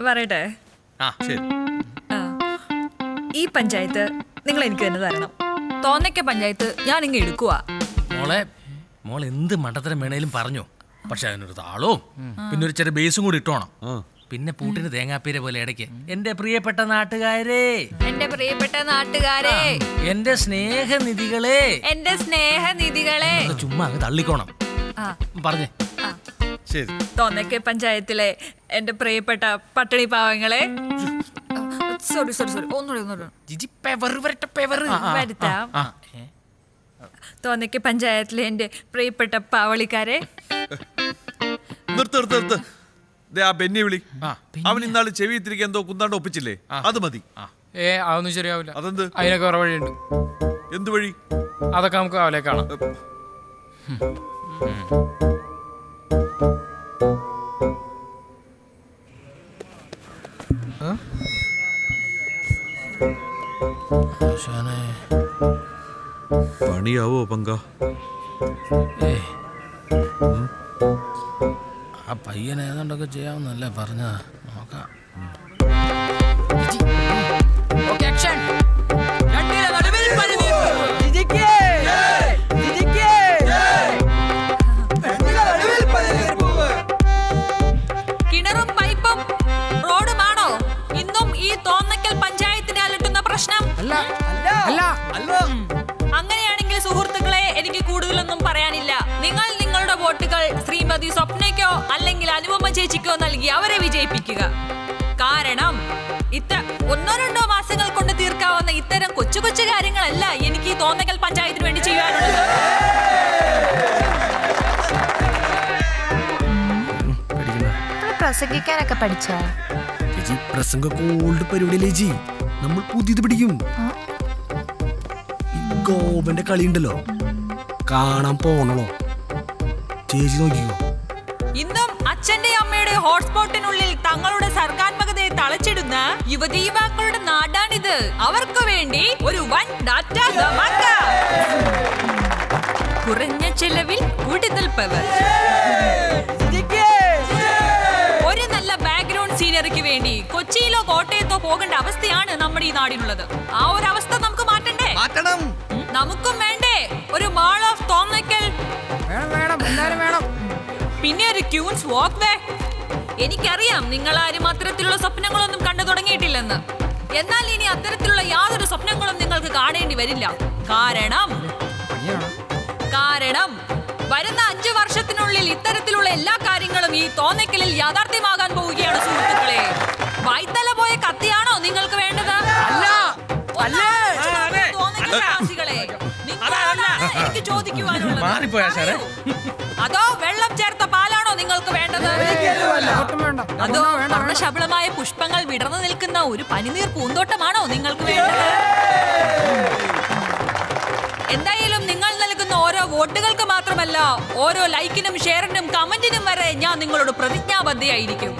പറയട്ടെ? ഈ പഞ്ചായത്ത് നിങ്ങൾ എനിക്ക് തന്നെ തരണം. തോന്നയ്ക്ക പഞ്ചായത്ത് ഞാൻ ഇങ്ങ് എടുക്കുക. മോളെ എന്ത് മണ്ടത്തരം വേണേലും പറഞ്ഞോ, പക്ഷെ അതിനൊരു താളവും പിന്നെ ഒരു ചെറിയ ബേസും കൂടി ഇട്ടോണം. പിന്നെ പൂട്ടിന് തേങ്ങാപ്പീര പോലെ ഇടയ്ക്ക് എന്റെ പ്രിയപ്പെട്ട നാട്ടുകാരെ, എന്റെ സ്നേഹനിധികളെ, ചുമ്മാ അങ്ങ് തള്ളിക്കോണം. പറഞ്ഞേ. ശരി. തോന്നയ്ക്ക പഞ്ചായത്തിലെ എന്റെ പ്രിയപ്പെട്ട പട്ടിണി പാവങ്ങളെ, സോറി ഒന്നുകൂടി തോന്നയ്ക്ക പഞ്ചായത്തിലെ എന്റെ പ്രിയപ്പെട്ട പാവളിക്കാരെ. നിർത്ത്. ബെന്നി വിളി. അവൻ ഇന്നാള് ചെവി തിരികെ എന്തോ കുന്താണ്ട് ഒപ്പിച്ചില്ലേ, അത് മതി. അതൊന്നും ശരിയാവില്ല. അതെന്ത്? അതിനൊക്കെ വേറെ വഴിയുണ്ട്. എന്ത് വഴി? അതൊക്കെ നമുക്ക് അവലെ കാണാം. പണിയാവോ പങ്ക? ആ പയ്യൻ ഏതാണ്ടൊക്കെ ചെയ്യാമെന്നല്ലേ പറഞ്ഞ. നോക്കാം. കിണറും പൈപ്പും റോഡുമാണോ ഇന്നും ഈ തോന്നയ്ക്കൽ പഞ്ചായത്തിനെ അലട്ടുന്ന പ്രശ്നം? അങ്ങനെയാണെങ്കിൽ സുഹൃത്തുക്കളെ, എനിക്ക് കൂടുതലൊന്നും പറയാനില്ല. നിങ്ങൾ നിങ്ങളുടെ വോട്ടുകൾ ശ്രീമതി സ്വപ്നയ്ക്കോ അല്ലെങ്കിൽ അനുപമ ചേച്ചിക്കോ നൽകി അവരെ വിജയിപ്പിക്കുക. കാരണം ഒന്നോ രണ്ടോ മാസങ്ങൾ കൊണ്ട് തീർക്കാവുന്ന ഇത്തരം കൊച്ചു കൊച്ചു കാര്യങ്ങളല്ല എനിക്ക് ഈ തോന്നയ്ക്കൽ പഞ്ചായത്തിന് വേണ്ടി ചെയ്യാനുള്ളത്. പ്രസംഗിക്കാനൊക്കെ പഠിച്ചാ? പ്രസംഗമൊക്കെ ഓൾഡ് പരിപാടിയില്ലേ ചേച്ചി, നമ്മൾ പുതിയത് പിടിക്കും. ഗോപന്റെ കളി ഉണ്ടല്ലോ, കാണാൻ പോണല്ലോ ചേച്ചി, നോക്കിക്കോ. ഇന്നും അച്ഛന്റെ അമ്മയുടെ ഹോട്ട്സ്പോട്ടിനുള്ളിൽ തങ്ങളുടെ സർഗാത്മകതയെ തളച്ചിടുന്ന യുവതി യുവാക്കളുടെ നാടാണിത്. അവർക്ക് വേണ്ടി ഒരു വൻ ഡാറ്റ ധമാക്ക. കുറഞ്ഞ ചെലവിൽ കൂടുതൽ പവർ. ഒരു നല്ല ബാക്ക്ഗ്രൗണ്ട് സീനറിക്ക് വേണ്ടി കൊച്ചിയിലോ കോട്ടയത്തോ പോകേണ്ട അവസ്ഥയാണ് നമ്മുടെ ഈ നാടിനുള്ളത്. ആ ഒരു അവസ്ഥ നമുക്ക് മാറ്റണ്ടേ? നമുക്കും വേണ്ടേ ഒരു മാൾ ഓഫ് തോന്നയ്ക്കൽ? പിന്നെ ഒരു ക്യൂൻസ് വാക്ക് വേ. എനിക്കറിയാം നിങ്ങൾ ആരും അത്തരത്തിലുള്ള സ്വപ്നങ്ങളൊന്നും കണ്ടു തുടങ്ങിയിട്ടില്ലെന്ന്. എന്നാൽ ഇനി അത്തരത്തിലുള്ള യാതൊരു സ്വപ്നങ്ങളും നിങ്ങൾക്ക് കാണേണ്ടി വരില്ല. കാരണം വരുന്ന 5 വർഷത്തിനുള്ളിൽ ഇത്തരത്തിലുള്ള എല്ലാ കാര്യങ്ങളും ഈ തോന്നയ്ക്കലിൽ യാഥാർത്ഥ്യമാകാൻ പോവുകയാണ് സുഹൃത്തുക്കളെ. വായ്ത്തല പോയ കത്തിയാണോ നിങ്ങൾക്ക് വേണ്ടത്? എനിക്ക് ചോദിക്കുവാനുള്ളത്. അതോ വെള്ളം ചേർത്ത പാലാണോ നിങ്ങൾക്ക് വേണ്ടത്? അതോ വർണ്ണശബളമായ പുഷ്പങ്ങൾ വിടർന്നു നിൽക്കുന്ന ഒരു പനിനീർ പൂന്തോട്ടമാണോ നിങ്ങൾക്ക് വേണ്ടത്? എന്തായാലും നിങ്ങൾ നൽകുന്ന ഓരോ വോട്ടുകൾക്ക് മാത്രമല്ല, ഓരോ ലൈക്കിനും ഷെയറിനും കമന്റിനും വരെ ഞാൻ നിങ്ങളോട് പ്രതിജ്ഞാബദ്ധയായിരിക്കും.